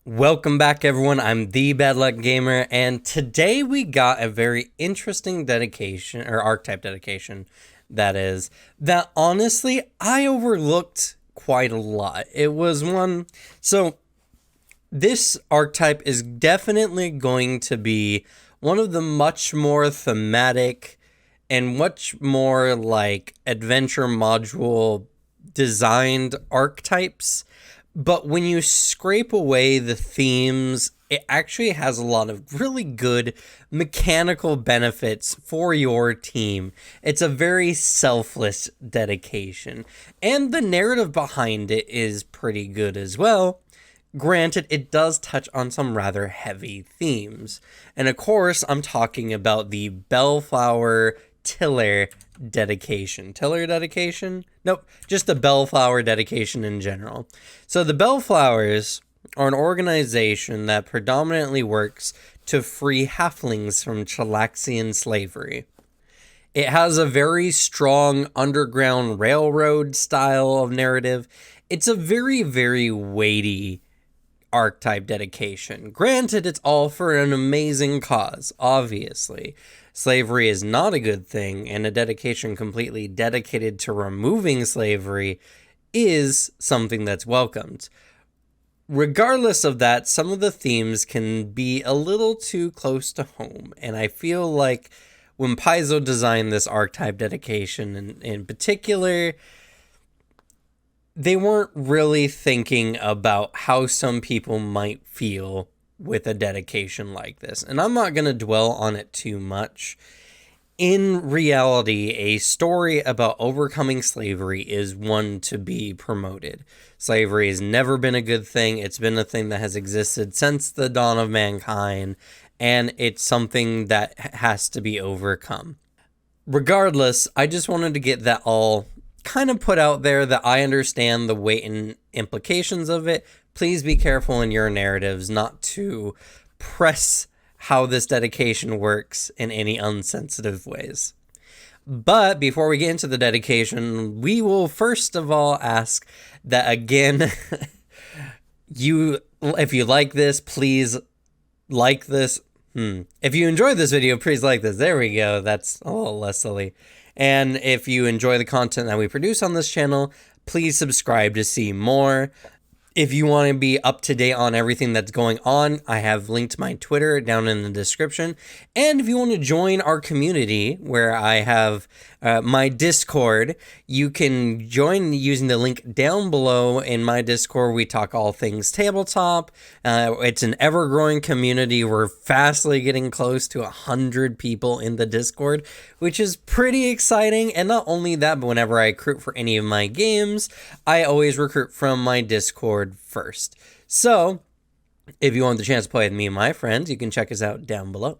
Welcome back, everyone. I'm the Bad Luck Gamer, and today we got a very interesting dedication, or archetype dedication, that honestly I overlooked quite a lot. It was one. So, this archetype is definitely going to be one of the much more thematic and much more like adventure module designed archetypes. But when you scrape away the themes, it actually has a lot of really good mechanical benefits for your team. It's a very selfless dedication. And the narrative behind it is pretty good as well. Granted, it does touch on some rather heavy themes. And of course, I'm talking about the Bellflower Tiller dedication. Tiller dedication? Nope, just the Bellflower dedication in general. So the Bellflowers are an organization that predominantly works to free halflings from Chilaxian slavery. It has a very strong underground railroad style of narrative. It's a very, very weighty archetype dedication. Granted, it's all for an amazing cause, obviously. Slavery is not a good thing, and a dedication completely dedicated to removing slavery is something that's welcomed. Regardless of that, some of the themes can be a little too close to home, and I feel like when Paizo designed this archetype dedication in particular, they weren't really thinking about how some people might feel with a dedication like this. And I'm not going to dwell on it too much. In reality, a story about overcoming slavery is one to be promoted. Slavery has never been a good thing. It's been a thing that has existed since the dawn of mankind, and it's something that has to be overcome. Regardless, I just wanted to get that all kind of put out there, that I understand the weight and implications of it. Please be careful in your narratives not to press how this dedication works in any unsensitive ways. But before we get into the dedication, we will first of all ask that again, if you like this, please like this. If you enjoyed this video, please like this. There we go. That's a little less silly. And if you enjoy the content that we produce on this channel, please subscribe to see more. If you want to be up to date on everything that's going on, I have linked my Twitter down in the description. And if you want to join our community, where I have my Discord, you can join using the link down below. In my Discord, we talk all things tabletop. It's an ever-growing community. We're fastly getting close to 100 people in the Discord, which is pretty exciting. And not only that, but whenever I recruit for any of my games, I always recruit from my Discord first. So if you want the chance to play with me and my friends, you can check us out down below.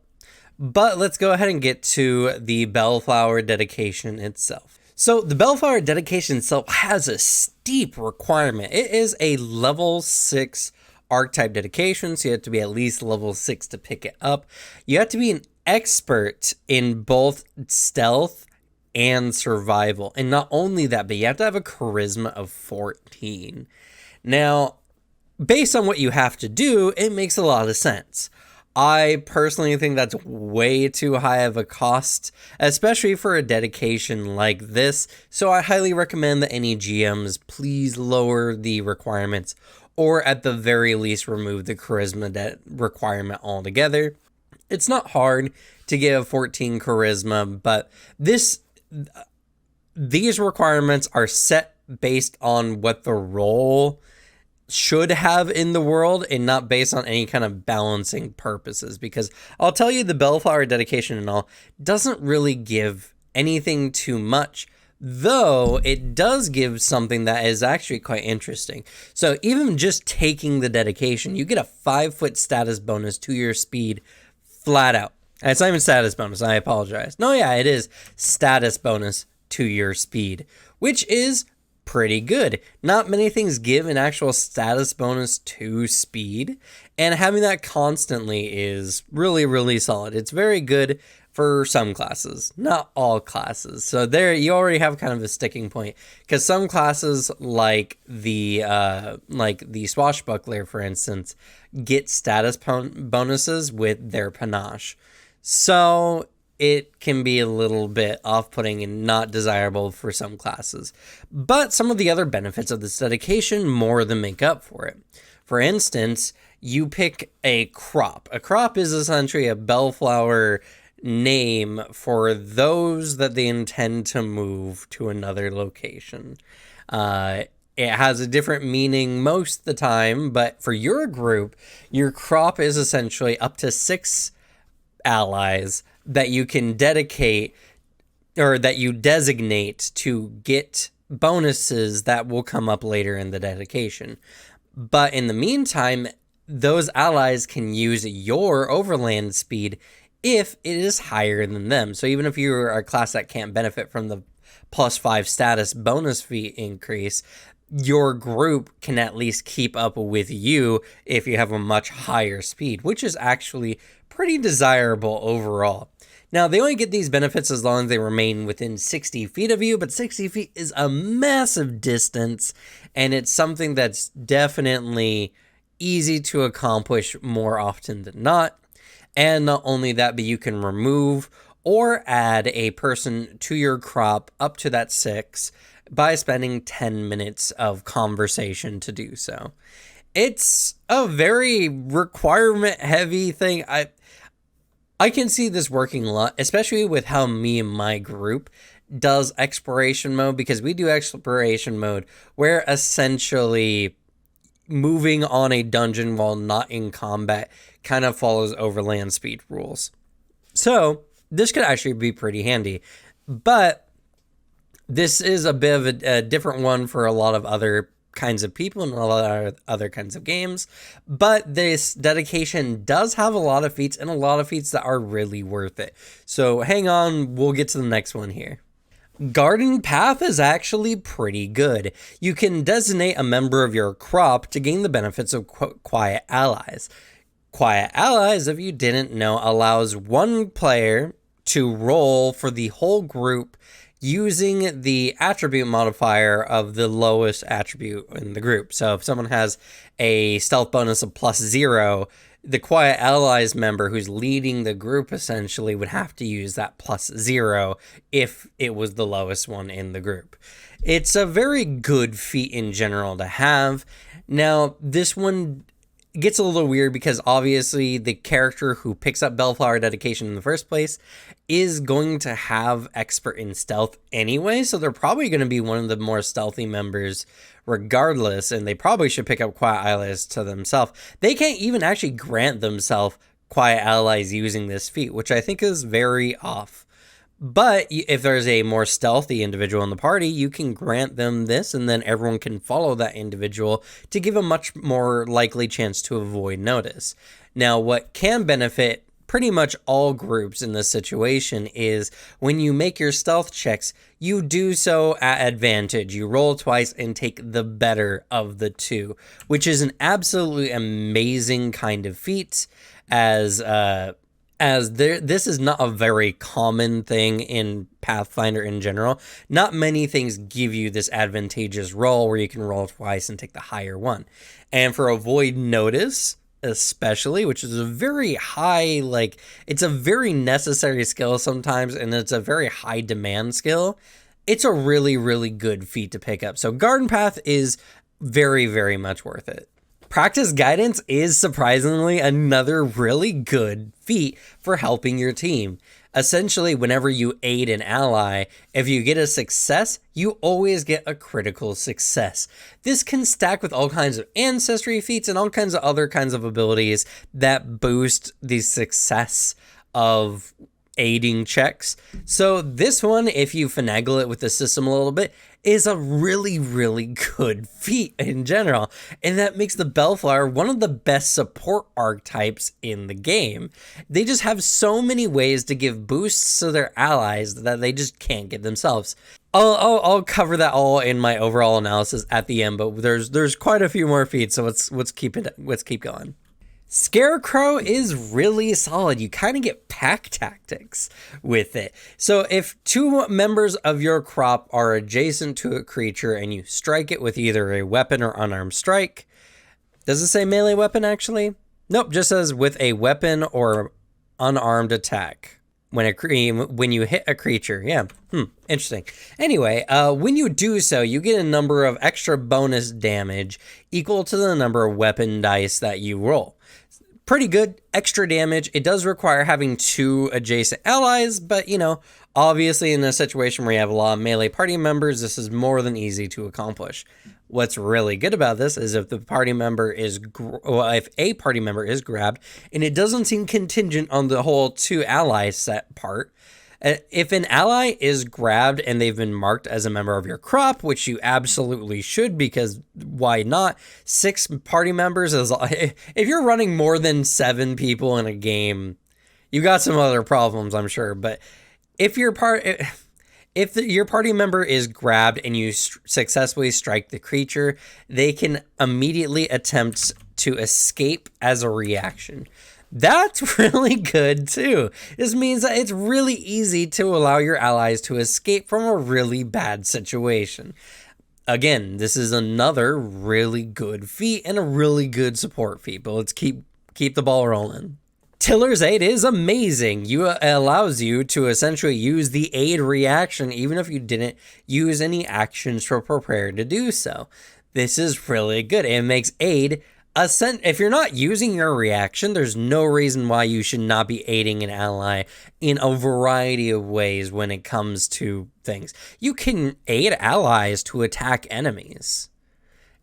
But let's go ahead and get to the Bellflower dedication itself. So the Bellflower dedication itself has a steep requirement. It is a level 6 archetype dedication, so you have to be at least level 6 to pick it up. You have to be an expert in both stealth and survival. And not only that, but you have to have a charisma of 14. Now, based on what you have to do, it makes a lot of sense. I personally think that's way too high of a cost, especially for a dedication like this. So I highly recommend that any GMs please lower the requirements, or at the very least remove the charisma requirement altogether. It's not hard to get a 14 charisma, but these requirements are set based on what the role should have in the world, and not based on any kind of balancing purposes, because I'll tell you, the Bellflower dedication and all doesn't really give anything too much, though it does give something that is actually quite interesting. So even just taking the dedication, you get a 5-foot status bonus to your speed flat out. It's not even status bonus, I apologize. No, yeah, it is status bonus to your speed, which is pretty good. Not many things give an actual status bonus to speed, and having that constantly is really, really solid. It's very good for some classes, not all classes. So there you already have kind of a sticking point, because some classes like the swashbuckler, for instance, get status bonuses with their panache. So it can be a little bit off-putting and not desirable for some classes. But some of the other benefits of this dedication more than make up for it. For instance, you pick a crop. A crop is essentially a Bellflower name for those that they intend to move to another location. It has a different meaning most of the time, but for your group, your crop is essentially up to 6 allies that you can dedicate, or that you designate to get bonuses that will come up later in the dedication. But in the meantime, those allies can use your overland speed if it is higher than them. So even if you're a class that can't benefit from the +5 status bonus fee increase, your group can at least keep up with you if you have a much higher speed, which is actually pretty desirable overall. Now, they only get these benefits as long as they remain within 60 feet of you, but 60 feet is a massive distance, and it's something that's definitely easy to accomplish more often than not. And not only that, but you can remove or add a person to your crop up to that 6 by spending 10 minutes of conversation to do so. It's a very requirement-heavy thing. I can see this working a lot, especially with how me and my group does exploration mode, because we do exploration mode where essentially moving on a dungeon while not in combat kind of follows overland speed rules. So this could actually be pretty handy, but this is a bit of a different one for a lot of other kinds of people and a lot of other kinds of games. But this dedication does have a lot of feats, and a lot of feats that are really worth it. So hang on, we'll get to the next one here. Garden Path is actually pretty good. You can designate a member of your crop to gain the benefits of Quiet Allies. Quiet Allies, if you didn't know, allows one player to roll for the whole group using the attribute modifier of the lowest attribute in the group. So if someone has a stealth bonus of +0, the Quiet Allies member who's leading the group essentially would have to use that +0 if it was the lowest one in the group. It's a very good feat in general to have. Now, this one gets a little weird because obviously the character who picks up Bellflower dedication in the first place is going to have expert in stealth anyway, so they're probably going to be one of the more stealthy members regardless, and they probably should pick up Quiet Allies to themselves. They can't even actually grant themselves Quiet Allies using this feat, which I think is very off. But if there's a more stealthy individual in the party, you can grant them this, and then everyone can follow that individual to give a much more likely chance to avoid notice. Now, what can benefit pretty much all groups in this situation is when you make your stealth checks, you do so at advantage. You roll twice and take the better of the two, which is an absolutely amazing kind of feat, this is not a very common thing in Pathfinder in general. Not many things give you this advantageous roll where you can roll twice and take the higher one. And for avoid notice, especially, which is a very high, it's a very necessary skill sometimes, and it's a very high demand skill. It's a really, really good feat to pick up. So Garden Path is very, very much worth it. Practice Guidance is surprisingly another really good feat for helping your team. Essentially, whenever you aid an ally, if you get a success, you always get a critical success. This can stack with all kinds of ancestry feats and all kinds of other kinds of abilities that boost the success of aiding checks. So this one, if you finagle it with the system a little bit, is a really, really good feat in general. And that makes the Bellflower one of the best support archetypes in the game. They just have so many ways to give boosts to their allies that they just can't get themselves. I'll cover that all in my overall analysis at the end, but there's quite a few more feats, so let's keep going. Scarecrow is really solid. You kind of get pack tactics with it. So if two members of your crop are adjacent to a creature and you strike it with either a weapon or unarmed strike, does it say melee weapon actually? Nope, just says with a weapon or unarmed attack. When you hit a creature, yeah, interesting. Anyway, when you do so, you get a number of extra bonus damage equal to the number of weapon dice that you roll. Pretty good extra damage. It does require having two adjacent allies, but obviously in a situation where you have a lot of melee party members, this is more than easy to accomplish. What's really good about this is if a party member is grabbed, and it doesn't seem contingent on the whole two allies set part. If an ally is grabbed and they've been marked as a member of your crop, which you absolutely should, because why not? 6 party members is if you're running more than 7 people in a game, you got some other problems, I'm sure. But if your party member is grabbed and you successfully strike the creature, they can immediately attempt to escape as a reaction. That's really good too. This means that it's really easy to allow your allies to escape from a really bad situation. Again, this is another really good feat and a really good support feat, but let's keep the ball rolling. Tiller's Aid is amazing. It allows you to essentially use the aid reaction even if you didn't use any actions to prepare to do so. This is really good. It makes aid if you're not using your reaction, there's no reason why you should not be aiding an ally in a variety of ways when it comes to things. You can aid allies to attack enemies.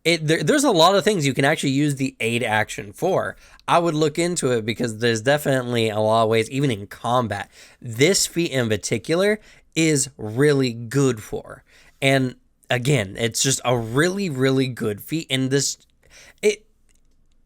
There's a lot of things you can actually use the aid action for. I would look into it because there's definitely a lot of ways, even in combat. This feat in particular is really good for. And again, it's just a really, really good feat. And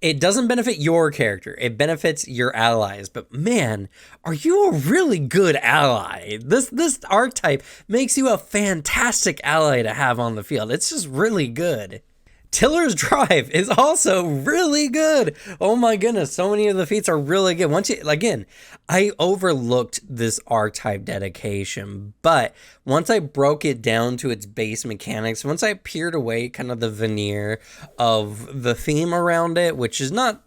it doesn't benefit your character. It benefits your allies. But man, are you a really good ally? This archetype makes you a fantastic ally to have on the field. It's just really good. Tiller's Drive is also really good. Oh my goodness, so many of the feats are really good. I overlooked this archetype dedication, but once I broke it down to its base mechanics, once I peeled away kind of the veneer of the theme around it, which is not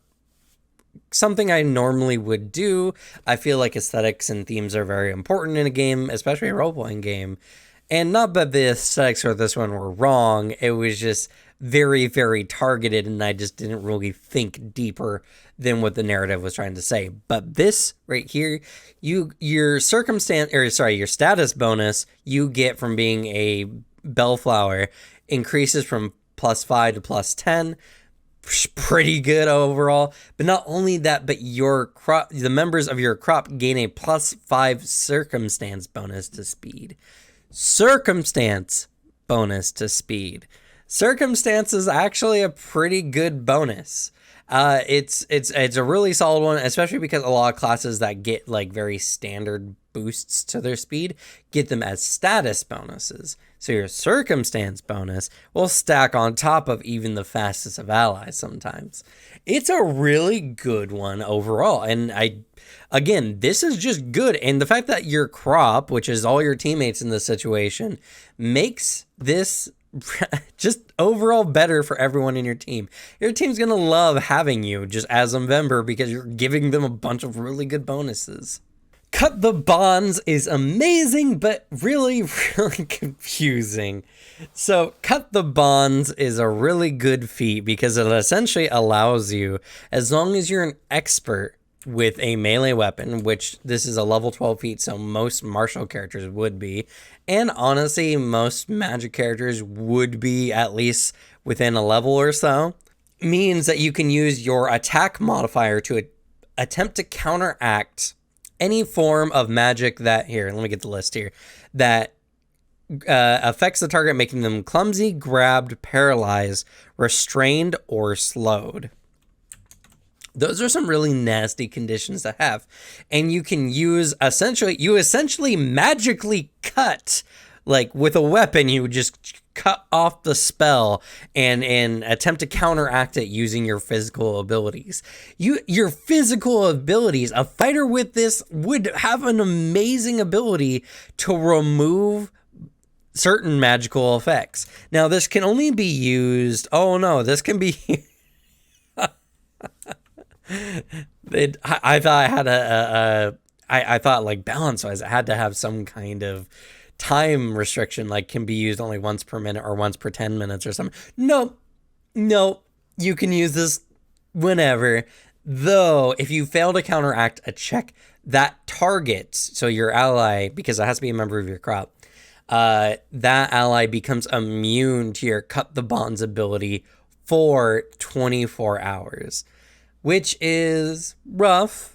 something I normally would do, I feel like aesthetics and themes are very important in a game, especially a role-playing game. And not that the aesthetics for this one were wrong, it was just very, very targeted, and I just didn't really think deeper than what the narrative was trying to say. But this right here, your status bonus you get from being a Bellflower increases from +5 to +10. Pretty good overall. But not only that, but the members of your crop gain a +5 circumstance bonus to speed. Circumstance bonus to speed. Circumstance is actually a pretty good bonus. It's a really solid one, especially because a lot of classes that get like very standard boosts to their speed get them as status bonuses. So your circumstance bonus will stack on top of even the fastest of allies sometimes. It's a really good one overall, and again, this is just good. And the fact that your crop, which is all your teammates in this situation, makes this just overall better for everyone in your team. Your team's going to love having you just as a member because you're giving them a bunch of really good bonuses. Cut the Bonds is amazing, but really, really confusing. So Cut the Bonds is a really good feat because it essentially allows you, as long as you're an expert with a melee weapon, which this is a level 12 feat, so most martial characters would be, and honestly, most magic characters would be at least within a level or so, means that you can use your attack modifier to attempt to counteract any form of magic let me get the list here, that affects the target, making them clumsy, grabbed, paralyzed, restrained, or slowed. Those are some really nasty conditions to have. And you can use essentially magically cut, like with a weapon, you just cut off the spell and attempt to counteract it using your physical abilities. Your physical abilities, a fighter with this would have an amazing ability to remove certain magical effects. Now, this can only be used. Oh no, this can be. I thought I had I thought like balance wise, it had to have some kind of time restriction, like can be used only once per minute or once per 10 minutes or something. No, you can use this whenever. Though, if you fail to counteract a check that targets, so your ally, because it has to be a member of your crop, that ally becomes immune to your cut the bonds ability for 24 hours, which is rough.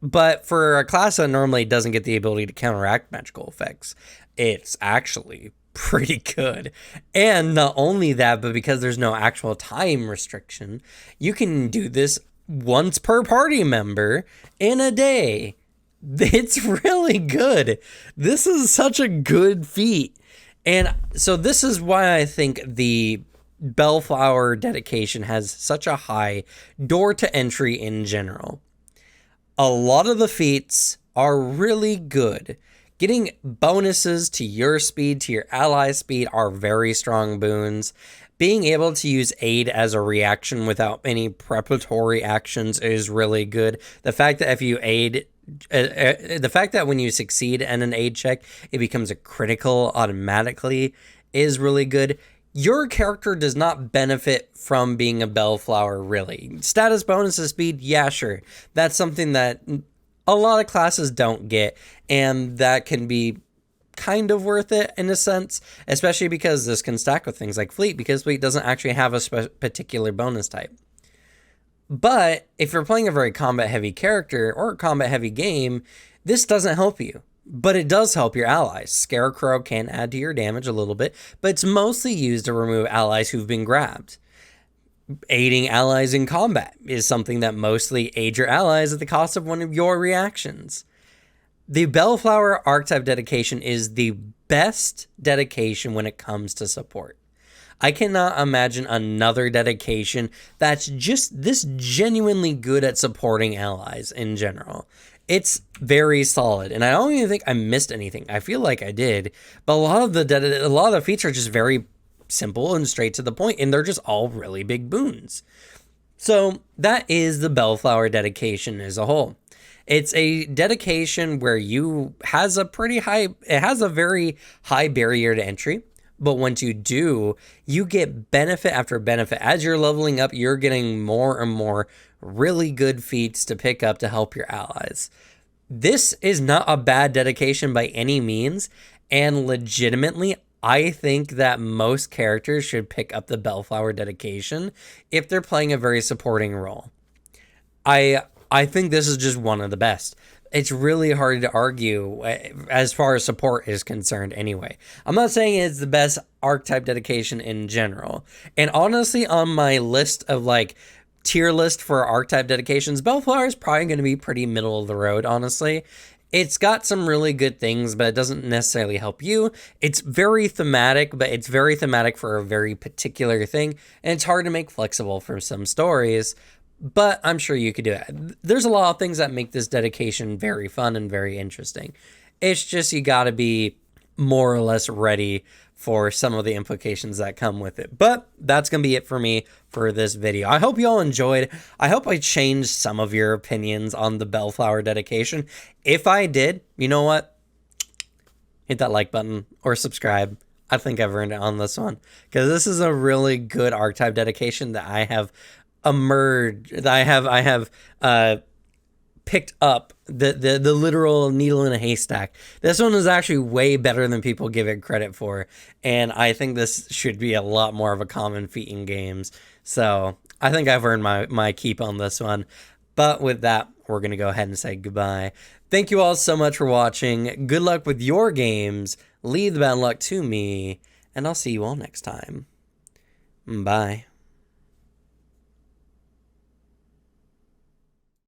But for a class that normally doesn't get the ability to counteract magical effects, it's actually pretty good. And not only that, but because there's no actual time restriction, you can do this once per party member in a day. It's really good. This is such a good feat. And so this is why I think the Bellflower dedication has such a high door to entry in general. A lot of the feats are really good. Getting bonuses to your speed, to your ally speed are very strong boons. Being able to use aid as a reaction without any preparatory actions is really good. The fact that if you aid, the fact that when you succeed in an aid check, it becomes a critical automatically is really good. Your character does not benefit from being a Bellflower, really. Status bonuses, speed, yeah, sure. That's something that a lot of classes don't get, and that can be kind of worth it in a sense, especially because this can stack with things like Fleet, because Fleet doesn't actually have a particular bonus type. But if you're playing a very combat-heavy character or a combat-heavy game, this doesn't help you. But it does help your allies. Scarecrow can add to your damage a little bit, but it's mostly used to remove allies who've been grabbed. Aiding allies in combat is something that mostly aids your allies at the cost of one of your reactions. The Bellflower archetype dedication is the best dedication when it comes to support. I cannot imagine another dedication that's just this genuinely good at supporting allies in general. It's very solid, and I don't even think I missed anything. I feel like I did, but a lot of the feats are just very simple and straight to the point, and they're just all really big boons. So that is the Bellflower dedication as a whole. It's a dedication where it has a very high barrier to entry. But once you do, you get benefit after benefit. As you're leveling up, you're getting more and more really good feats to pick up to help your allies. This is not a bad dedication by any means, and legitimately, I think that most characters should pick up the Bellflower dedication if they're playing a very supporting role. I think this is just one of the best. It's really hard to argue as far as support is concerned anyway. I'm not saying it's the best archetype dedication in general. And honestly, on my list of like tier list for archetype dedications, Bellflower is probably going to be pretty middle of the road, honestly. It's got some really good things, but it doesn't necessarily help you. It's very thematic, but it's very thematic for a very particular thing. And it's hard to make flexible for some stories. But I'm sure you could do it. There's a lot of things that make this dedication very fun and very interesting. It's just you got to be more or less ready for some of the implications that come with it. But that's going to be it for me for this video. I hope you all enjoyed. I hope I changed some of your opinions on the Bellflower dedication. If I did, you know what? Hit that like button or subscribe. I think I've earned it on this one, because this is a really good archetype dedication that I have picked up the literal needle in a haystack. This one is actually way better than people give it credit for, and I think this should be a lot more of a common feat in games. So I think I've earned my keep on this one. But with that, we're gonna go ahead and say goodbye. Thank you all so much for watching. Good luck with your games. Leave the bad luck to me, and I'll see you all next time. Bye.